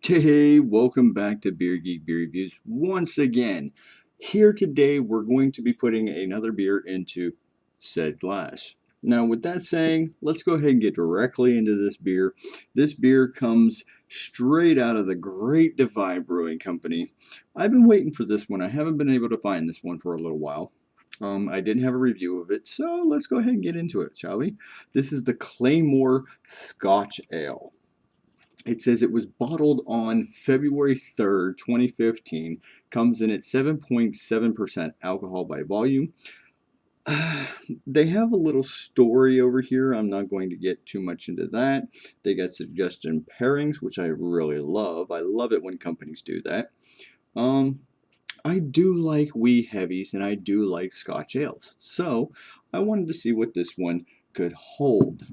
Hey, welcome back to Beer Geek Beer Reviews once again. Here today, we're going to be putting another beer into said glass. Now, with that saying, let's go ahead and get directly into this beer. This beer comes straight out of the Great Divide Brewing Company. I've been waiting for this one. I haven't been able to find this one for a little while. I didn't have a review of it, so let's go ahead and get into it, shall we? This is the Claymore Scotch Ale. It says it was bottled on February 3rd, 2015. Comes in at 7.7% alcohol by volume. They have a little story over here. I'm not going to get too much into that. They got suggestion pairings, which I really love. I love it when companies do that. Um, I do like wee heavies and I do like Scotch ales. So I wanted to see what this one could hold.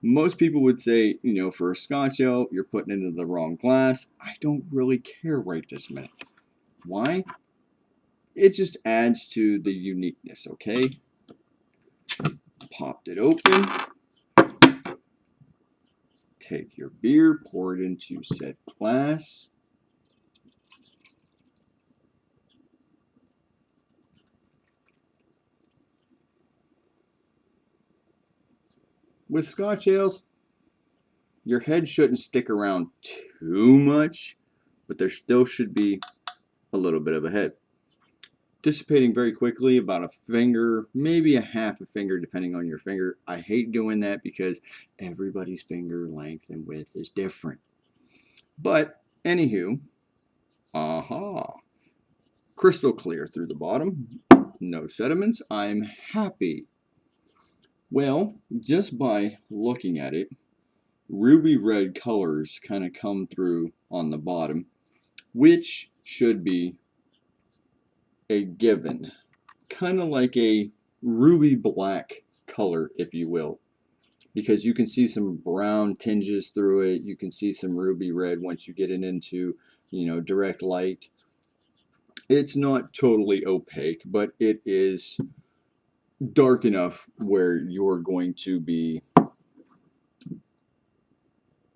Most people would say, for a Scotch ale, you're putting it into the wrong glass. I don't really care right this minute. Why? It just adds to the uniqueness, okay? Popped it open. Take your beer, pour it into said glass. With Scotch ales, your head shouldn't stick around too much, but there still should be a little bit of a head. Dissipating very quickly, about a finger, maybe a half a finger, depending on your finger. I hate doing that because everybody's finger length and width is different. But, anywho, aha. Crystal clear through the bottom. No sediments. I'm happy. Well, just by looking at it, ruby red colors kind of come through on the bottom, which should be a given. Kind of like a ruby black color, if you will, because you can see some brown tinges through it. You can see some ruby red once you get it into, direct light. It's not totally opaque, but it is dark enough where you're going to be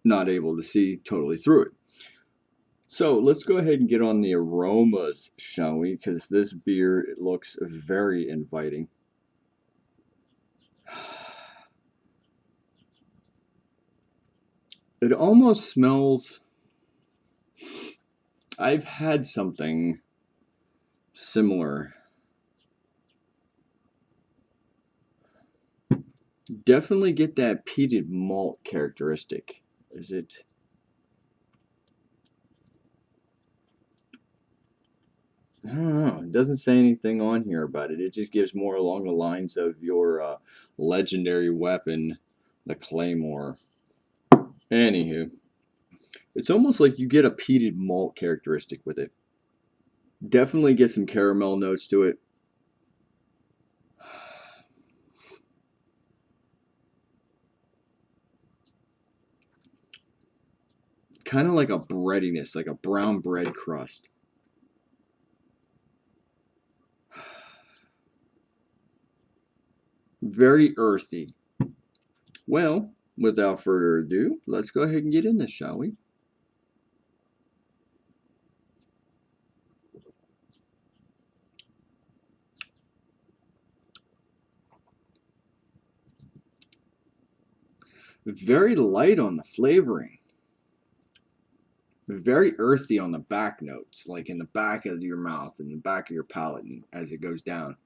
not able to see totally through it. So let's go ahead and get on the aromas, shall we? Because this beer, it looks very inviting. It almost smells. I've had something similar. Definitely get that peated malt characteristic. Is it? I don't know. It doesn't say anything on here about it. It just gives more along the lines of your legendary weapon, the Claymore. Anywho, it's almost like you get a peated malt characteristic with it. Definitely get some caramel notes to it. Kind of like a breadiness, like a brown bread crust. Very earthy. Well, without further ado, let's go ahead and get in this, shall we? Very light on the flavoring. Very earthy on the back notes, like in the back of your mouth and the back of your palate and as it goes down.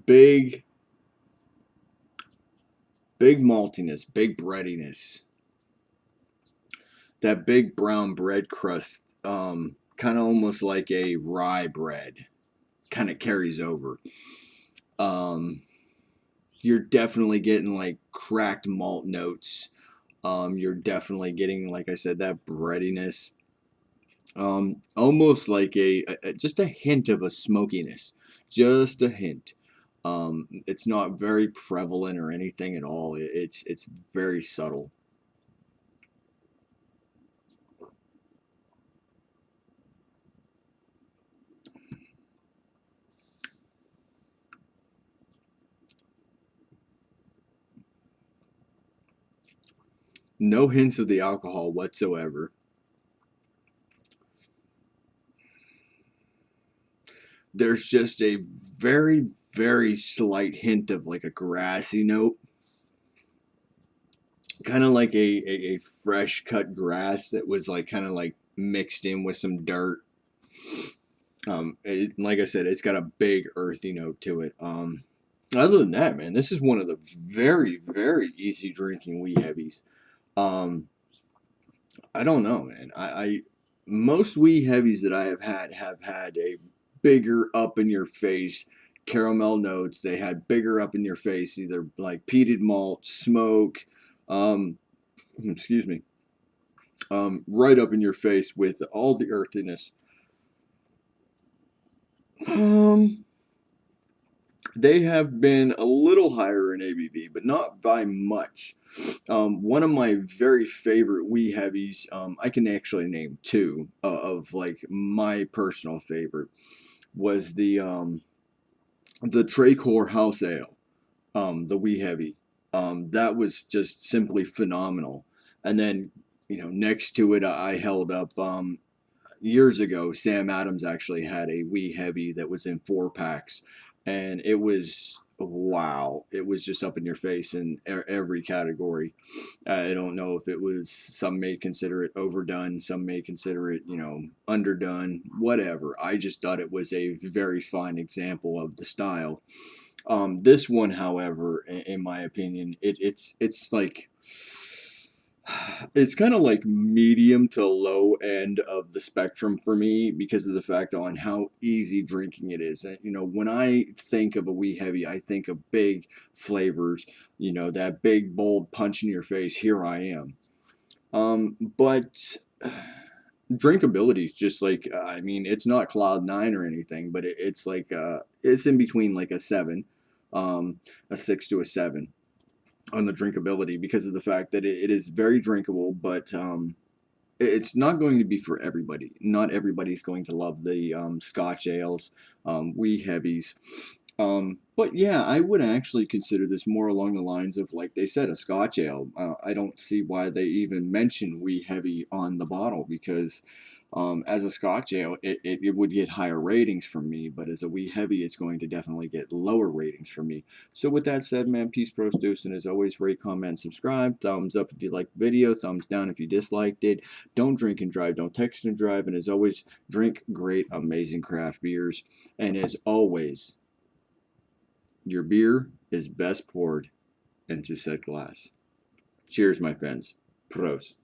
Big, big maltiness, big breadiness. That big brown bread crust, kind of almost like a rye bread, kind of carries over. Um, you're definitely getting like cracked malt notes. You're definitely getting, like I said, that breadiness. Almost like just a hint of a smokiness, just a hint. It's not very prevalent or anything at all. It's very subtle. No hints of the alcohol whatsoever. There's just a very, very slight hint of like a grassy note. Kind of like a fresh cut grass that was like kind of like mixed in with some dirt. Like I said, it's got a big earthy note to it. Other than that, man, this is one of the very, very easy drinking wee heavies. Um, I don't know, man. I most wee heavies that I have had a bigger up in your face caramel notes. They had bigger up in your face, either like peated malt, smoke, um, excuse me, right up in your face with all the earthiness. Um, they have been a little higher in ABV, but not by much. One of my very favorite wee heavies, I can actually name two of like my personal favorite, was the Tracor House Ale, the wee heavy. That was just simply phenomenal. And then, next to it, I held up years ago, Sam Adams actually had a wee heavy that was in 4 packs, and it was wow. It was just up in your face in every category. I don't know if it was, some may consider it overdone, some may consider it, underdone, whatever. I just thought it was a very fine example of the style. This one, however, in my opinion, it's like it's kind of like medium to low end of the spectrum for me because of the fact on how easy drinking it is. And, when I think of a wee heavy, I think of big flavors, that big bold punch in your face. Here I am. But drinkability is just like, I mean, it's not cloud nine or anything, but it's like it's in between like a seven, a 6 to a 7 on the drinkability because of the fact that it is very drinkable, but it's not going to be for everybody. Not everybody's going to love the Scotch ales, wee heavies. But yeah, I would actually consider this more along the lines of, like they said, a Scotch ale. I don't see why they even mention wee heavy on the bottle because as a Scotch ale, it would get higher ratings from me, but as a wee heavy, it's going to definitely get lower ratings from me. So with that said, man, peace, pros, deuce, and as always, rate, comment, subscribe. Thumbs up if you liked the video. Thumbs down if you disliked it. Don't drink and drive. Don't text and drive. And as always, drink great, amazing craft beers. And as always, your beer is best poured into said glass. Cheers, my friends. Pros.